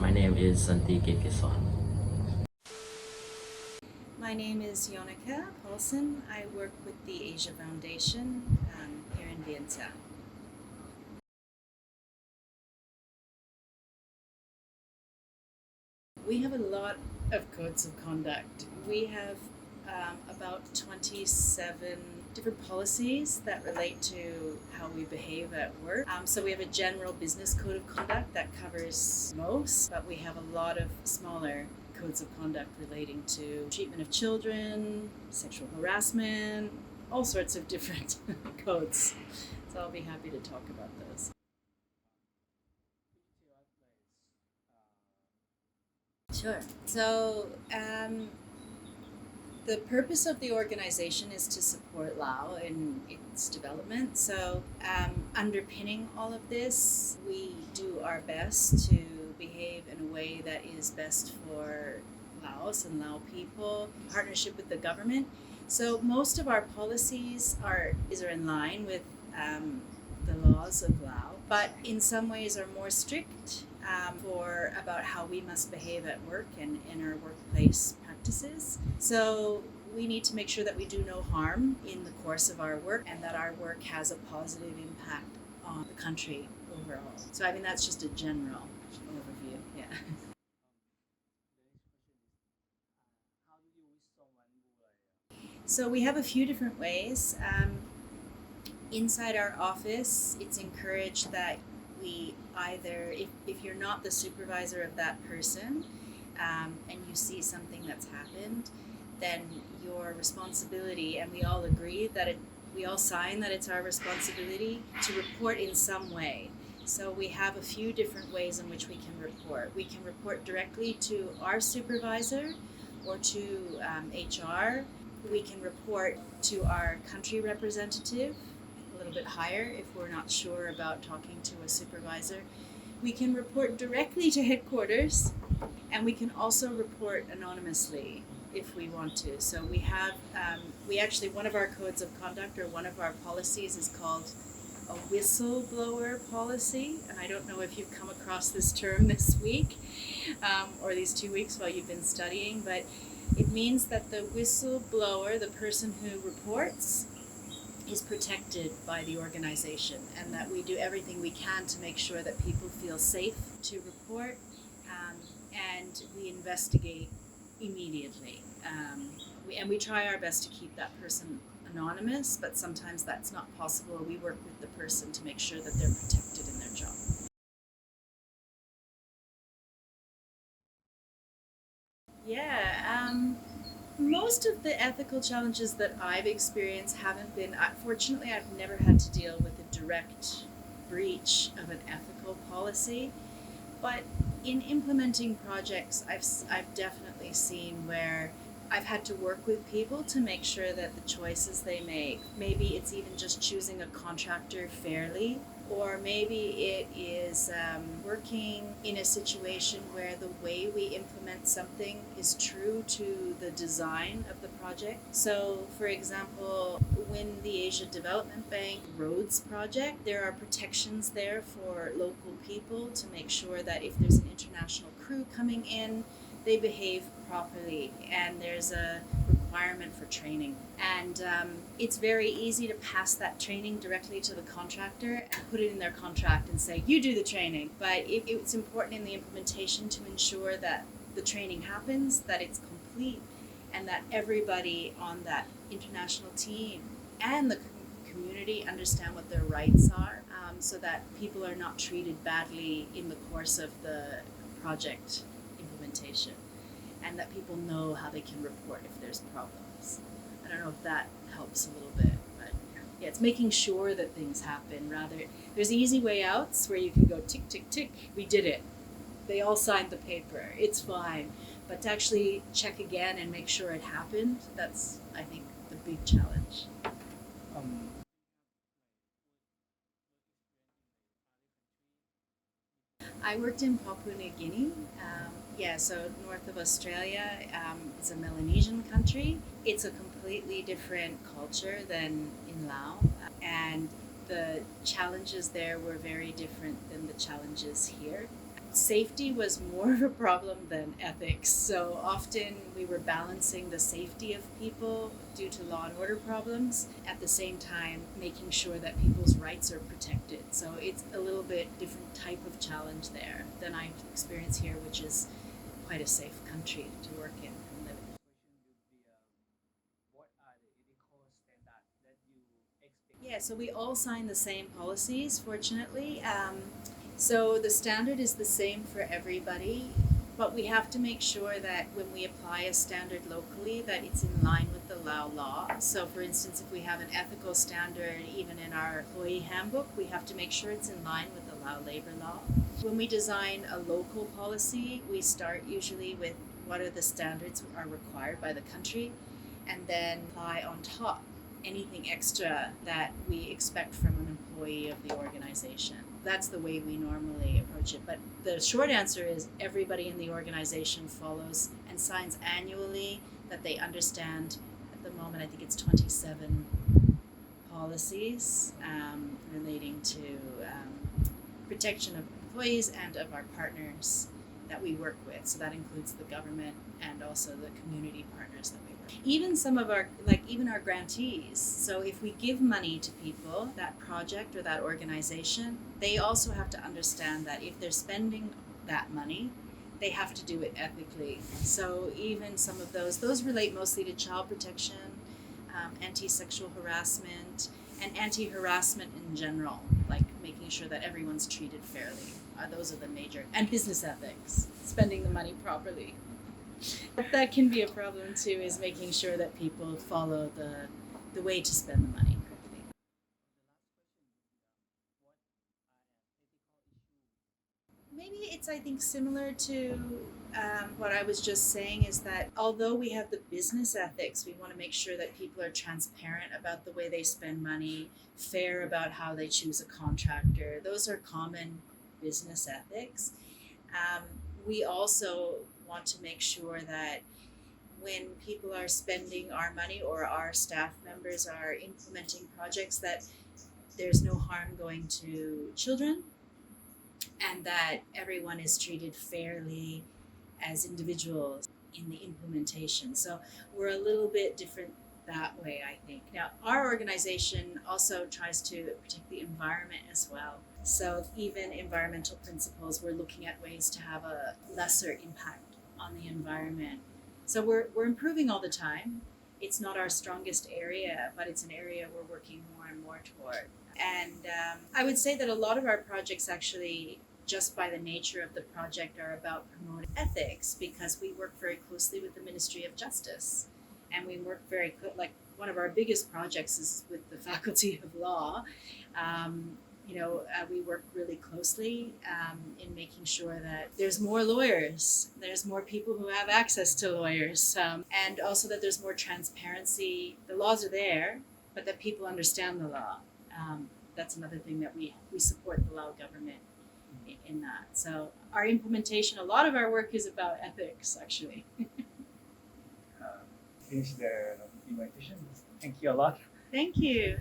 My name is Santi Kekison. My name is Jonika Paulsen. I work with the Asia Foundation here in Vienna. We have a lot of codes of conduct. We have about 27 different policies that relate to how we behave at work. So we have a general business code of conduct that covers most, but we have a lot of smaller codes of conduct relating to treatment of children, sexual harassment, all sorts of different codes. So I'll be happy to talk about those. Sure. So the purpose of the organization is to support Laos in its development. So, underpinning all of this, we do our best to behave in a way that is best for Laos and Lao people, in partnership with the government. So, most of our policies are in line with the laws of Laos, but in some ways are more strict for about how we must behave at work and in our workplace practices. So we need to make sure that we do no harm in the course of our work and that our work has a positive impact on the country overall. So I mean that's just a general overview. Yeah. So we have a few different ways. Inside our office, it's encouraged that we either, if you're not the supervisor of that person and you see something that's happened, then your responsibility, and we all agree that we all sign that it's our responsibility to report in some way. So we have a few different ways in which we can report. We can report directly to our supervisor or to HR. We can report to our country representative a little bit higher if we're not sure about talking to a supervisor. We can report directly to headquarters, and we can also report anonymously if we want to. So we have, we actually, one of our codes of conduct or one of our policies is called a whistleblower policy. And I don't know if you've come across this term this week or these 2 weeks while you've been studying, but it means that the whistleblower, the person who reports, is protected by the organization, and that we do everything we can to make sure that people feel safe to report, and we investigate immediately. We try our best to keep that person anonymous, but sometimes that's not possible. We work with the person to make sure that they're protected in their job. Yeah, most of the ethical challenges that I've experienced haven't been, fortunately, I've never had to deal with a direct breach of an ethical policy. But in implementing projects, I've definitely seen where I've had to work with people to make sure that the choices they make, maybe it's even just choosing a contractor fairly, or maybe it is working in a situation where the way we implement something is true to the design of the project. So, for example, when the Asia Development Bank roads project, there are protections there for local people to make sure that if there's an international crew coming in, they behave properly, and there's a requirement for training. And it's very easy to pass that training directly to the contractor and put it in their contract and say, you do the training. But it's important in the implementation to ensure that the training happens, that it's complete, and that everybody on that international team and the community understand what their rights are, so that people are not treated badly in the course of the project implementation, and that people know how they can report if there's problems. I don't know if that helps a little bit, but yeah, it's making sure that things happen. Rather, there's easy way outs where you can go tick, tick, tick, we did it. They all signed the paper, it's fine. But to actually check again and make sure it happened, that's, I think, the big challenge. Um, I worked in Papua New Guinea. So north of Australia. It's a Melanesian country. It's a completely different culture than in Laos, and the challenges there were very different than the challenges here. safety was more of a problem than ethics. So often we were balancing the safety of people due to law and order problems, at the same time making sure that people's rights are protected. So it's a little bit different type of challenge there than I've experienced here, which is quite a safe country to work in and live in. What are the ethical standards that you expect? Yeah, so we all sign the same policies, fortunately. So the standard is the same for everybody, but we have to make sure that when we apply a standard locally, that it's in line with the Lao law. So, for instance, if we have an ethical standard, even in our employee handbook, we have to make sure it's in line with the Lao labor law. When we design a local policy, we start usually with what are the standards are required by the country, and then apply on top anything extra that we expect from an employee of the organization. That's the way we normally approach it. But the short answer is everybody in the organization follows and signs annually that they understand. At the moment, I think it's 27 policies relating to protection of employees and of our partners that we work with. So that includes the government and also the community partners that we work with. Even some of our, even our grantees. So if we give money to people, that project or that organization, they also have to understand that if they're spending that money, they have to do it ethically. So even some of those relate mostly to child protection, anti-sexual harassment, and anti-harassment in general, like making sure that everyone's treated fairly. Those are the major, and business ethics, spending the money properly. That can be a problem too, is making sure that people follow the way to spend the money correctly. Maybe it's, I think, similar to what I was just saying, is that although we have the business ethics, we want to make sure that people are transparent about the way they spend money, fair about how they choose a contractor. Those are common business ethics. We also want to make sure that when people are spending our money or our staff members are implementing projects, that there's no harm going to children, and that everyone is treated fairly as individuals in the implementation. So we're a little bit different that way, I think. Now, our organization also tries to protect the environment as well. So even environmental principles, we're looking at ways to have a lesser impact on the environment. So we're improving all the time. It's not our strongest area, but it's an area we're working more and more toward. And I would say that a lot of our projects actually, just by the nature of the project, are about promoting ethics, because we work very closely with the Ministry of Justice, and we work very like one of our biggest projects is with the Faculty of Law. We work really closely in making sure that there's more lawyers, there's more people who have access to lawyers, and also that there's more transparency. The laws are there, but that people understand the law. That's another thing that we support the Lao government in that. So our implementation, a lot of our work is about ethics, actually. Finish the invitation. Thank you a lot. Thank you.